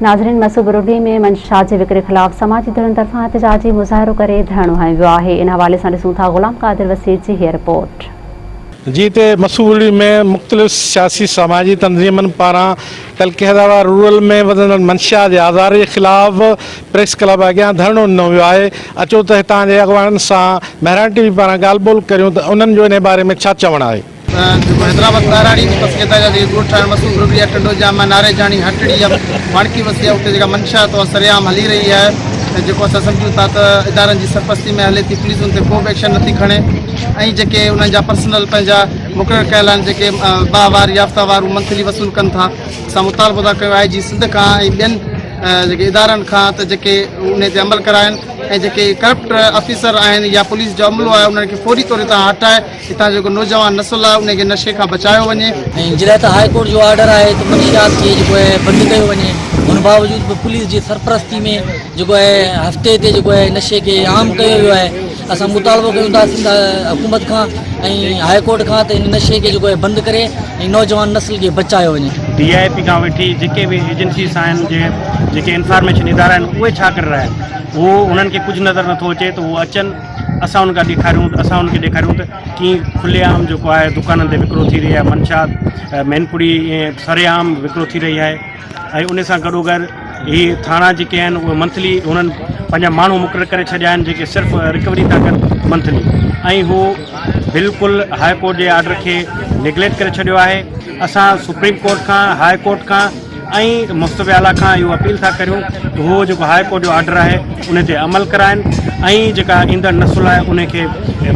नाज़रीन, مسوڀرڳڙي में منشيات जे विकिरे ख़िलाफ़ समाजी धड़नि तरफ़ां احتجاجي मुज़ाहिरो करे धरणो हयो वियो आहे। इन हवाले सां ॾिसूं था ग़ुलाम क़ादिर वसीर जी हीअ रिपोर्ट। जी ते مسوڀرڳڙي में मुख़्तलिफ़ सियासी समाजी तंज़ीमनि पारां कल हैदराबाद रूरल में वधंदड़ मंशियात जे आज़ार जे ख़िलाफ़ प्रेस क्लब अॻियां धरणो ॾिनो वियो आहे। अचो त हितां जे अॻवाननि सां महिराण टीवी पारां ॻाल्हि ॿोल करियूं त उन्हनि जो इन बारे में छा चवणु आहे। हैदराबाद ॿाराड़ी مسوڀرڳڙي टंडो जामा नारे जानी हटड़ी वाणकी वसिया उते जेका मंशियात सरेआम हली रही है, जेको असां सम्झूं था त इदारनि जी सरपस्ती में हले थी, पुलिस उन ते को बि एक्शन नथी खणे ऐं जेके उन्हनि जा पर्सनल पंहिंजा मुक़ररु कयल आहिनि जेके बाहवार याफ़्तावार मंथली वसूल कनि था। असां मुतालबो था कयो आहे जी सिंध खां ऐं ॿियनि जेके इदारनि खां त जेके उन ते अमल कराइनि ऐं जेके करप्ट ऑफिसर आहिनि या पुलिस जो अमलो आहे उन्हनि खे फौरी तौर ते हटाए हितां जेको नौजवान नस्ल आहे उनखे नशे खां बचायो वञे। ऐं जॾहिं त हाई कोर्ट जो ऑर्डर आहे त मंशियात खे जेको आहे बंदि कयो वञे, उन बावजूद बि पुलिस जी सरपरस्ती में जेको आहे हफ़्ते ते जेको आहे नशे खे आम कयो वियो आहे। असां मुतालबो कयूं था सिंध हुकूमत खां ऐं हाई कोर्ट खां त इन नशे खे जेको आहे बंदि करे ऐं नौजवान नस्ल खे बचायो वञे। DIP खां वठी जेके बि एजेंसीस आहिनि जेके इंफॉर्मेशन इदारा आहिनि उहे छा करे रहिया आहिनि, उहो उन्हनि खे कुझु नज़र नथो अचे त उहे अचनि, असां उनखां ॾेखारियूं त कीअं खुलेआम जेको आहे दुकाननि ते विकिरो थी रही आहे। मंशियात मैनपुड़ी सरेआम विकिरो थी रही आहे ऐं उन सां गॾोगॾु ही थाणा जेके आहिनि उहे मंथली उन्हनि पंहिंजा माण्हू मुक़ररु करे छॾिया आहिनि जेके सिर्फ़ु रिकवरी था कनि मंथली, ऐं हू बिल्कुलु हाई कोर्ट जे ऑर्डर खे निगलेक्ट करे छॾियो आहे। असां सुप्रीम कोर्ट खां, हाई कोर्ट खां ऐं मुस्तफ़ आला खां इहो अपील था करियूं त उहो जेको हाई कोर्ट जो ऑर्डर आहे उन ते अमल कराइनि ऐं जेका ईंदड़ नसुल आहे उनखे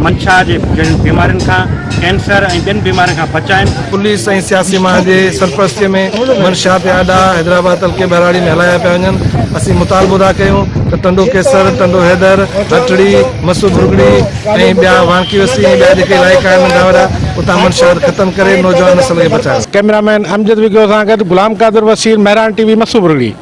मंशा जे बीमारियुनि खां, कैंसर ऐं ॿियनि बीमारियुनि खां बचाइनि। पुलिस ऐं सियासी मां जे सरपरस्तीअ में मंशियात आॾा हैदराबाद हल्के ॿाराड़ी में हलाया पिया वञनि। असीं मुतालबो था कयूं त टंडो केसर, टंडो हैदर, हटड़ी, مسوڀرڳڙي ऐं ॿिया वाणकी वसी ऐं ॿिया जेके इलाइक़ा आहिनि नंढा वॾा उतां मंशियात ख़तमु करे नौजवान नस्ल खे बचायो। कैमरामैन अमजद विगो सां गॾु ग़ुलाम क़ादिर वसीर, महिराण टीवी, مسوڀرڳڙي।